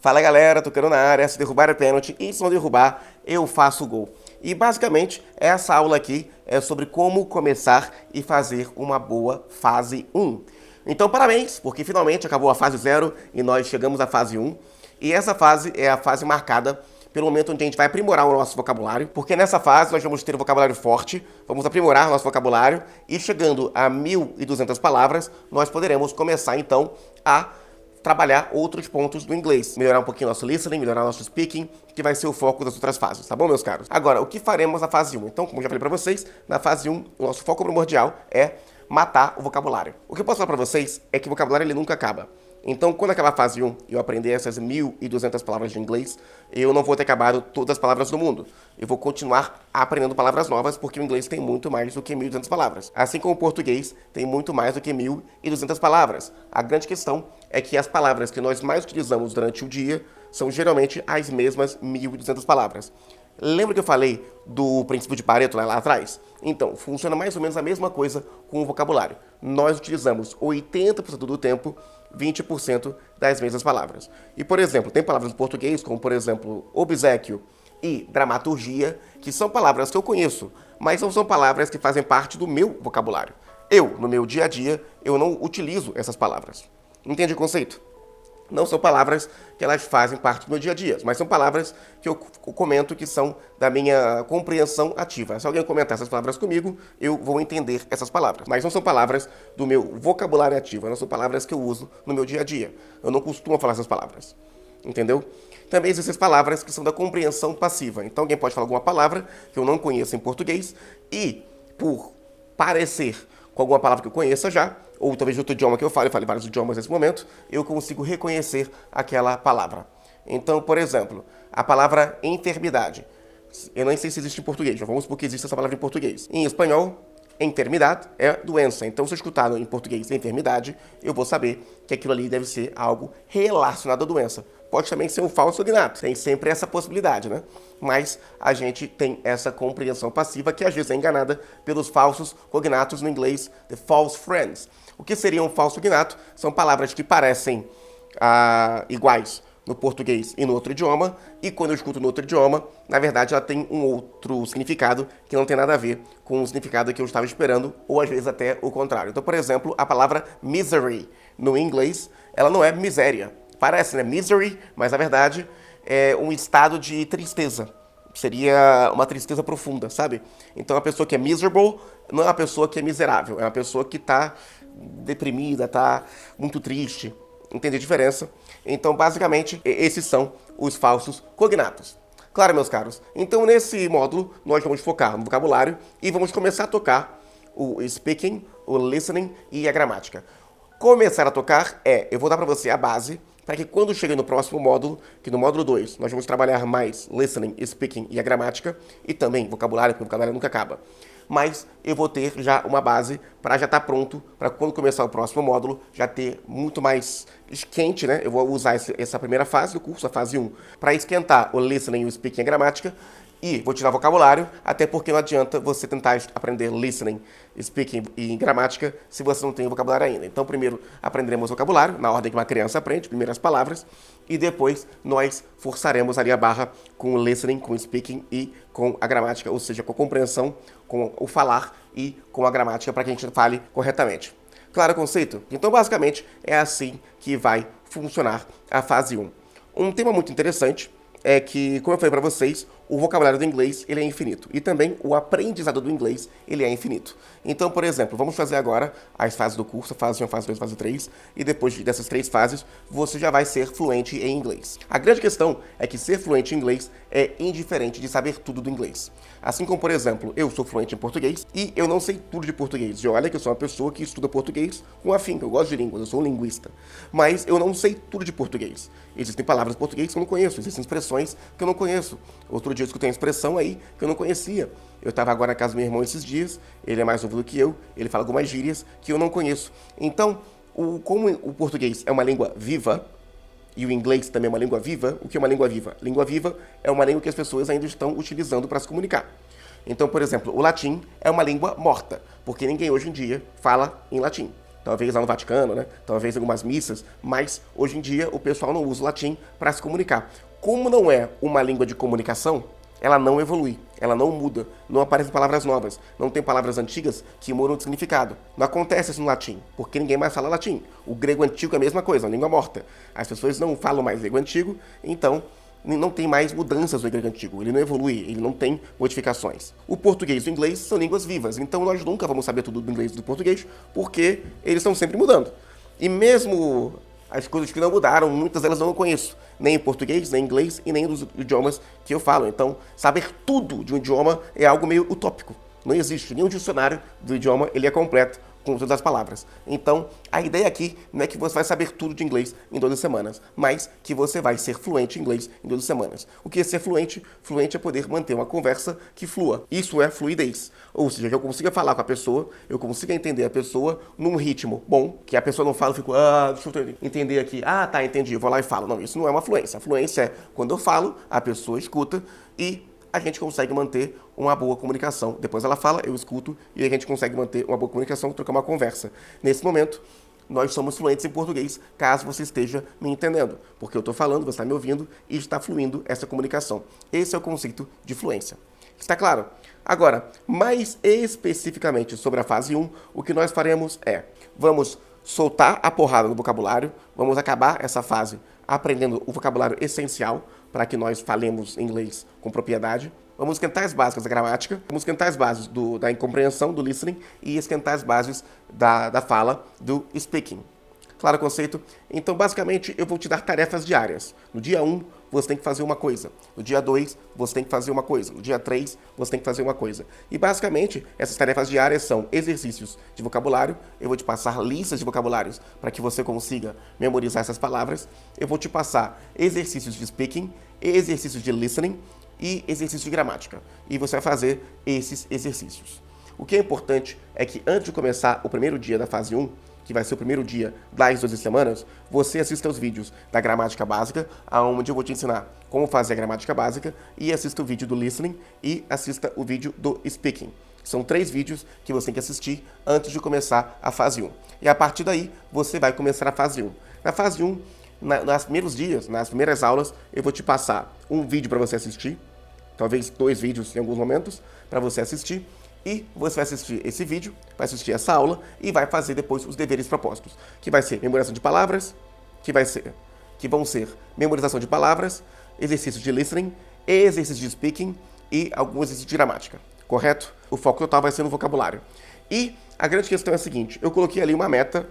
Fala galera, tocando na área, se derrubar é pênalti e se não derrubar, eu faço o gol. E basicamente, essa aula aqui é sobre como começar e fazer uma boa fase 1. Então parabéns, porque finalmente acabou a fase 0 e nós chegamos à fase 1. E essa fase é a fase marcada pelo momento onde a gente vai aprimorar o nosso vocabulário, porque nessa fase nós vamos ter um vocabulário forte, vamos aprimorar nosso vocabulário e chegando a 1.200 palavras, nós poderemos começar então a trabalhar outros pontos do inglês. Melhorar um pouquinho nosso listening, melhorar nosso speaking, que vai ser o foco das outras fases, tá bom, meus caros? Agora, o que faremos na fase 1? Então, como já falei pra vocês, na fase 1, o nosso foco primordial é matar o vocabulário. O que eu posso falar pra vocês é que o vocabulário ele nunca acaba. Então, quando acabar a fase 1 e eu aprender essas 1.200 palavras de inglês, eu não vou ter acabado todas as palavras do mundo. Eu vou continuar aprendendo palavras novas, porque o inglês tem muito mais do que 1.200 palavras. Assim como o português tem muito mais do que 1.200 palavras. A grande questão é que as palavras que nós mais utilizamos durante o dia são geralmente as mesmas 1.200 palavras. Lembra que eu falei do princípio de Pareto lá atrás? Então, funciona mais ou menos a mesma coisa com o vocabulário. Nós utilizamos 80% do tempo 20% das mesmas palavras. E, por exemplo, tem palavras em português, como, por exemplo, obséquio e dramaturgia, que são palavras que eu conheço, mas não são palavras que fazem parte do meu vocabulário. Eu, no meu dia a dia, eu não utilizo essas palavras. Entende o conceito? Não são palavras que elas fazem parte do meu dia a dia, mas são palavras que eu comento que são da minha compreensão ativa. Se alguém comentar essas palavras comigo, eu vou entender essas palavras. Mas não são palavras do meu vocabulário ativo, não são palavras que eu uso no meu dia a dia. Eu não costumo falar essas palavras. Entendeu? Também existem as palavras que são da compreensão passiva. Então alguém pode falar alguma palavra que eu não conheço em português e, por parecer com alguma palavra que eu conheça já, ou talvez de outro idioma que eu fale vários idiomas nesse momento, eu consigo reconhecer aquela palavra. Então, por exemplo, a palavra enfermidade. Eu nem sei se existe em português, mas vamos supor que existe essa palavra em português. Em espanhol, enfermidade é doença. Então, se eu escutar em português enfermidade, eu vou saber que aquilo ali deve ser algo relacionado à doença. Pode também ser um falso cognato, tem sempre essa possibilidade, né? Mas a gente tem essa compreensão passiva que às vezes é enganada pelos falsos cognatos no inglês, the false friends. O que seria um falso cognato? São palavras que parecem iguais no português e no outro idioma, e quando eu escuto no outro idioma, na verdade ela tem um outro significado que não tem nada a ver com o significado que eu estava esperando, ou às vezes até o contrário. Então, por exemplo, a palavra misery no inglês, ela não é miséria. Parece, né? Misery, mas na verdade é um estado de tristeza. Seria uma tristeza profunda, sabe? Então a pessoa que é miserable não é uma pessoa que é miserável, é uma pessoa que está deprimida, está muito triste. Entende a diferença? Então, basicamente, esses são os falsos cognatos. Claro, meus caros. Então, nesse módulo, nós vamos focar no vocabulário e vamos começar a tocar o speaking, o listening e a gramática. Começar a tocar eu vou dar para você a base, para que quando chegue no próximo módulo, que no módulo 2 nós vamos trabalhar mais listening, speaking e a gramática, e também vocabulário, porque o vocabulário nunca acaba. Mas eu vou ter já uma base para já estar pronto, para quando começar o próximo módulo, já ter muito mais quente, né? Eu vou usar essa primeira fase do curso, a fase 1, para esquentar o listening, o speaking e a gramática, e vou tirar vocabulário, até porque não adianta você tentar aprender listening, speaking e gramática se você não tem vocabulário ainda. Então, primeiro aprenderemos vocabulário, na ordem que uma criança aprende, primeiras palavras, e depois nós forçaremos ali a barra com o listening, com o speaking e com a gramática, ou seja, com a compreensão, com o falar e com a gramática para que a gente fale corretamente. Claro o conceito? Então, basicamente, é assim que vai funcionar a fase 1. Um tema muito interessante é que, como eu falei para vocês, o vocabulário do inglês ele é infinito. E também o aprendizado do inglês ele é infinito. Então, por exemplo, vamos fazer agora as fases do curso, fase 1, fase 2, fase 3. E depois dessas 3 fases, você já vai ser fluente em inglês. A grande questão é que ser fluente em inglês é indiferente de saber tudo do inglês. Assim como, por exemplo, eu sou fluente em português e eu não sei tudo de português. E olha que eu sou uma pessoa que estuda português com afinco. Eu gosto de línguas, eu sou um linguista. Mas eu não sei tudo de português. Existem palavras em português que eu não conheço, existem expressões que eu não conheço. Outro dia eu escutei uma expressão aí que eu não conhecia. Eu estava agora na casa do meu irmão esses dias, ele é mais novo do que eu, ele fala algumas gírias que eu não conheço. Então, como o português é uma língua viva, e o inglês também é uma língua viva, o que é uma língua viva? Língua viva é uma língua que as pessoas ainda estão utilizando para se comunicar. Então, por exemplo, o latim é uma língua morta, porque ninguém hoje em dia fala em latim. talvez lá no Vaticano, né? Talvez em algumas missas, mas hoje em dia o pessoal não usa o latim para se comunicar. Como não é uma língua de comunicação, ela não evolui, ela não muda, não aparecem palavras novas, não tem palavras antigas que mudam de significado. Não acontece isso no latim, porque ninguém mais fala latim. O grego antigo é a mesma coisa, a língua morta. As pessoas não falam mais grego antigo, então não tem mais mudanças no grego antigo, ele não evolui, ele não tem modificações. O português e o inglês são línguas vivas, então nós nunca vamos saber tudo do inglês e do português, porque eles estão sempre mudando. E mesmo as coisas que não mudaram, muitas delas eu não conheço, nem em português, nem em inglês e nem nos idiomas que eu falo. Então, saber tudo de um idioma é algo meio utópico. Não existe nenhum dicionário do idioma, ele é completo com todas as palavras. Então, a ideia aqui não é que você vai saber tudo de inglês em 12 semanas, mas que você vai ser fluente em inglês em 12 semanas. O que é ser fluente? Fluente é poder manter uma conversa que flua. Isso é fluidez. Ou seja, que eu consiga falar com a pessoa, eu consiga entender a pessoa num ritmo bom, que a pessoa não fala, eu fico, deixa eu entender aqui. Tá, entendi, eu vou lá e falo. Não, isso não é uma fluência. A fluência é quando eu falo, a pessoa escuta e a gente consegue manter uma boa comunicação. Depois ela fala, eu escuto e a gente consegue manter uma boa comunicação, trocar uma conversa. Nesse momento, nós somos fluentes em português, caso você esteja me entendendo. Porque eu estou falando, você está me ouvindo e está fluindo essa comunicação. Esse é o conceito de fluência. Está claro? Agora, mais especificamente sobre a fase 1, o que nós faremos é, vamos soltar a porrada no vocabulário, vamos acabar essa fase aprendendo o vocabulário essencial para que nós falemos inglês com propriedade. Vamos esquentar as básicas da gramática, vamos esquentar as bases da compreensão, do listening, e esquentar as bases da fala, do speaking. Claro o conceito? Então, basicamente, eu vou te dar tarefas diárias. No dia 1, você tem que fazer uma coisa. No dia 2, você tem que fazer uma coisa. No dia 3, você tem que fazer uma coisa. E, basicamente, essas tarefas diárias são exercícios de vocabulário. Eu vou te passar listas de vocabulários para que você consiga memorizar essas palavras. Eu vou te passar exercícios de speaking, exercícios de listening e exercícios de gramática. E você vai fazer esses exercícios. O que é importante é que, antes de começar o primeiro dia da fase 1, que vai ser o primeiro dia das 12 semanas, você assista os vídeos da gramática básica, onde eu vou te ensinar como fazer a gramática básica, e assista o vídeo do listening e assista o vídeo do speaking. São 3 vídeos que você tem que assistir antes de começar a fase 1. E a partir daí, você vai começar a fase 1. Na fase 1, nos primeiros dias, nas primeiras aulas, eu vou te passar um vídeo para você assistir, talvez 2 vídeos em alguns momentos, para você assistir. E você vai assistir esse vídeo, vai assistir essa aula e vai fazer depois os deveres propostos, que vai ser memorização de palavras, que vão ser memorização de palavras, exercícios de listening, exercícios de speaking e alguns exercícios de gramática, correto? O foco total vai ser no vocabulário. E a grande questão é a seguinte, eu coloquei ali uma meta,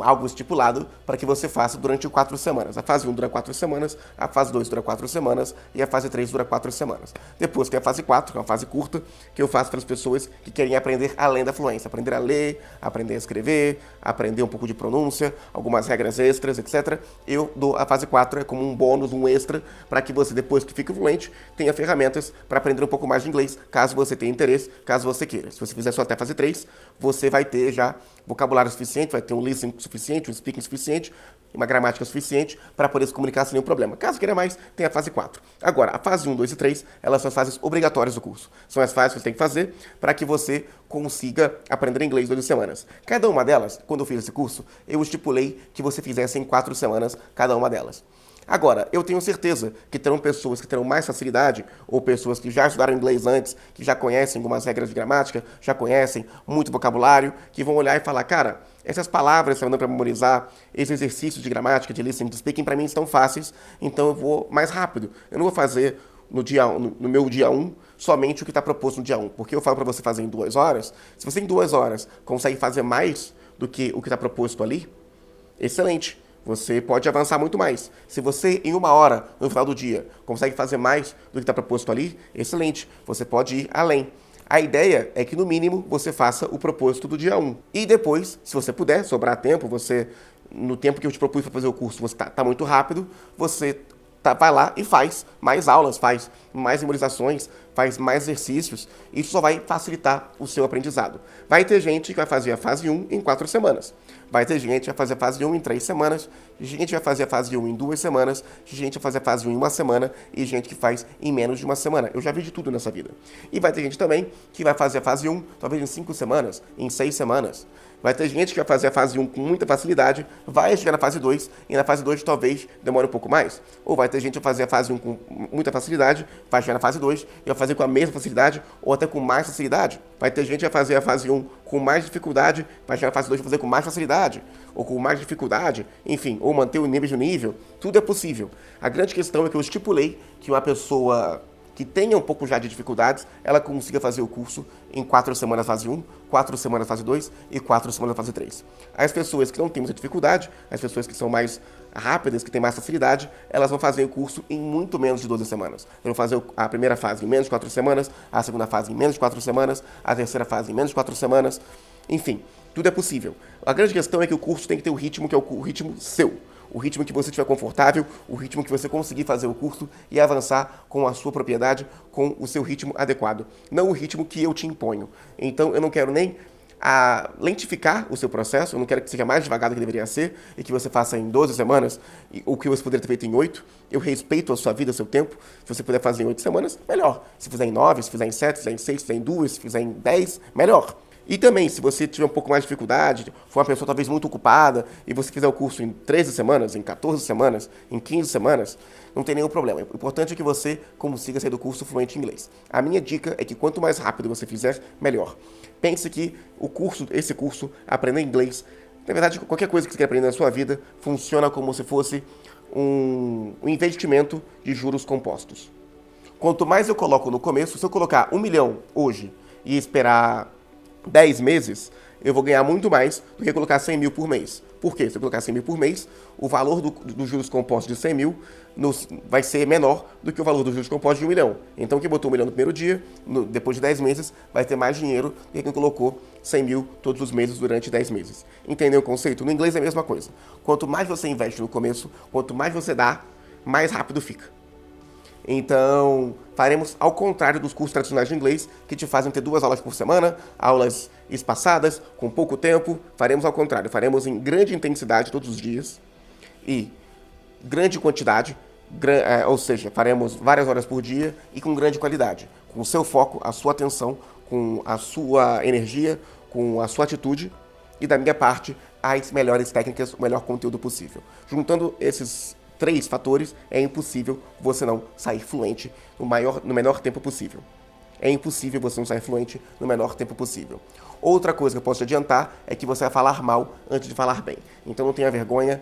algo estipulado para que você faça durante 4 semanas. A fase 1 dura 4 semanas, a fase 2 dura 4 semanas e a fase 3 dura 4 semanas. Depois tem a fase 4, que é uma fase curta, que eu faço para as pessoas que querem aprender além da fluência. Aprender a ler, aprender a escrever, aprender um pouco de pronúncia, algumas regras extras, etc. Eu dou a fase 4, é como um bônus, um extra, para que você, depois que fique fluente, tenha ferramentas para aprender um pouco mais de inglês, caso você tenha interesse, caso você queira. Se você fizer só até a fase 3, você vai ter já vocabulário suficiente, vai ter um listening suficiente, um speaking suficiente, uma gramática suficiente para poder se comunicar sem nenhum problema. Caso queira mais, tem a fase 4. Agora, a fase 1, 2 e 3, elas são as fases obrigatórias do curso. São as fases que você tem que fazer para que você consiga aprender inglês em 12 semanas. Cada uma delas, quando eu fiz esse curso, eu estipulei que você fizesse em 4 semanas cada uma delas. Agora, eu tenho certeza que terão pessoas que terão mais facilidade, ou pessoas que já estudaram inglês antes, que já conhecem algumas regras de gramática, já conhecem muito vocabulário, que vão olhar e falar, cara, essas palavras que estão dando para memorizar, esses exercícios de gramática, de listening, de speaking, para mim estão fáceis, então eu vou mais rápido. Eu não vou fazer no meu dia 1 somente o que está proposto no dia 1, porque eu falo para você fazer em 2 horas, se você em 2 horas consegue fazer mais do que o que está proposto ali, excelente. Você pode avançar muito mais. Se você, em 1 hora, no final do dia, consegue fazer mais do que está proposto ali, excelente. Você pode ir além. A ideia é que, no mínimo, você faça o proposto do dia 1. E depois, se você puder, sobrar tempo, no tempo que eu te propus para fazer o curso, você tá muito rápido, você vai lá e faz mais aulas, faz mais memorizações, faz mais exercícios, isso só vai facilitar o seu aprendizado. Vai ter gente que vai fazer a fase 1 em 4 semanas. Vai ter gente que vai fazer a fase 1 em 3 semanas, gente vai fazer a fase 1 em 2 semanas, gente vai fazer a fase 1 em 1 semana e gente que faz em menos de 1 semana. Eu já vi de tudo nessa vida. E vai ter gente também que vai fazer a fase 1 talvez em 5 semanas, em 6 semanas. Vai ter gente que vai fazer a fase 1 com muita facilidade, vai chegar na fase 2 e na fase 2 talvez demore um pouco mais. Ou vai ter gente que vai fazer a fase 1 com muita facilidade, vai chegar na fase 2 e vai fazer com a mesma facilidade ou até com mais facilidade. Vai ter gente que vai fazer a fase 1 com mais dificuldade, vai chegar na fase 2 e fazer com mais facilidade ou com mais dificuldade, enfim, ou manter o mesmo nível. Tudo é possível. A grande questão é que eu estipulei que uma pessoa que tenha um pouco já de dificuldades, ela consiga fazer o curso em 4 semanas fase 1, 4 semanas fase 2 e 4 semanas fase 3. As pessoas que não têm muita dificuldade, as pessoas que são mais rápidas, que têm mais facilidade, elas vão fazer o curso em muito menos de 12 semanas. Vão fazer a primeira fase em menos de 4 semanas, a segunda fase em menos de 4 semanas, a terceira fase em menos de 4 semanas, enfim, tudo é possível. A grande questão é que o curso tem que ter o ritmo que é o ritmo seu. O ritmo que você estiver confortável, o ritmo que você conseguir fazer o curso e avançar com a sua propriedade, com o seu ritmo adequado. Não o ritmo que eu te imponho. Então eu não quero nem lentificar o seu processo, eu não quero que seja mais devagar do que deveria ser e que você faça em 12 semanas o que você poderia ter feito em 8. Eu respeito a sua vida, o seu tempo. Se você puder fazer em 8 semanas, melhor. Se fizer em 9, se fizer em 7, se fizer em 6, se fizer em 2, se fizer em 10, melhor. E também, se você tiver um pouco mais de dificuldade, for uma pessoa talvez muito ocupada, e você fizer o curso em 13 semanas, em 14 semanas, em 15 semanas, não tem nenhum problema. O importante é que você consiga sair do curso fluente em inglês. A minha dica é que quanto mais rápido você fizer, melhor. Pense que esse curso, aprender inglês, na verdade, qualquer coisa que você quer aprender na sua vida, funciona como se fosse um investimento de juros compostos. Quanto mais eu coloco no começo, se eu colocar 1 milhão hoje e esperar 10 meses, eu vou ganhar muito mais do que colocar 100 mil por mês. Por quê? Se eu colocar 100 mil por mês, o valor dos juros compostos de 100 mil vai ser menor do que o valor dos juros compostos de 1 milhão. Então, quem botou 1 milhão no primeiro dia, depois de 10 meses, vai ter mais dinheiro do que quem colocou 100 mil todos os meses durante 10 meses. Entendeu o conceito? No inglês é a mesma coisa. Quanto mais você investe no começo, quanto mais você dá, mais rápido fica. Então, faremos ao contrário dos cursos tradicionais de inglês, que te fazem ter 2 aulas por semana, aulas espaçadas, com pouco tempo. Faremos ao contrário, faremos em grande intensidade todos os dias e grande quantidade, ou seja, faremos várias horas por dia e com grande qualidade, com o seu foco, a sua atenção, com a sua energia, com a sua atitude e, da minha parte, as melhores técnicas, o melhor conteúdo possível. Juntando esses 3 fatores, é impossível você não sair fluente no menor tempo possível. É impossível você não sair fluente no menor tempo possível. Outra coisa que eu posso te adiantar é que você vai falar mal antes de falar bem. Então não tenha vergonha,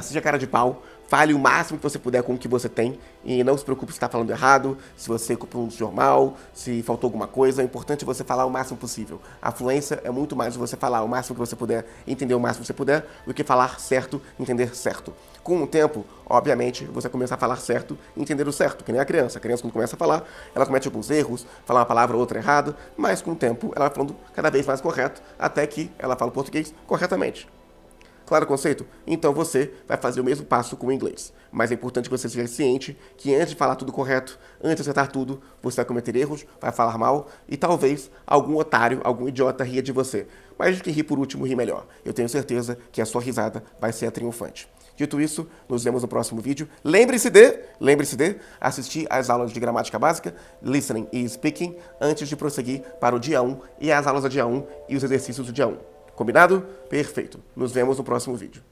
seja cara de pau, fale o máximo que você puder com o que você tem e não se preocupe se está falando errado, se você pronunciou mal, se faltou alguma coisa. É importante você falar o máximo possível. A fluência é muito mais você falar o máximo que você puder, entender o máximo que você puder, do que falar certo, entender certo. Com o tempo, obviamente, você começa a falar certo e entender o certo, que nem a criança. A criança, quando começa a falar, ela comete alguns erros, fala uma palavra ou outra errada, mas com o tempo ela vai falando cada vez mais correto, até que ela fala o português corretamente. Claro o conceito? Então você vai fazer o mesmo passo com o inglês. Mas é importante que você seja ciente que antes de falar tudo correto, antes de acertar tudo, você vai cometer erros, vai falar mal e talvez algum otário, algum idiota ria de você. Mas quem ri por último ri melhor. Eu tenho certeza que a sua risada vai ser a triunfante. Dito isso, nos vemos no próximo vídeo. Lembre-se de assistir às aulas de gramática básica, listening e speaking, antes de prosseguir para o dia 1 e as aulas do dia 1 e os exercícios do dia 1. Combinado? Perfeito. Nos vemos no próximo vídeo.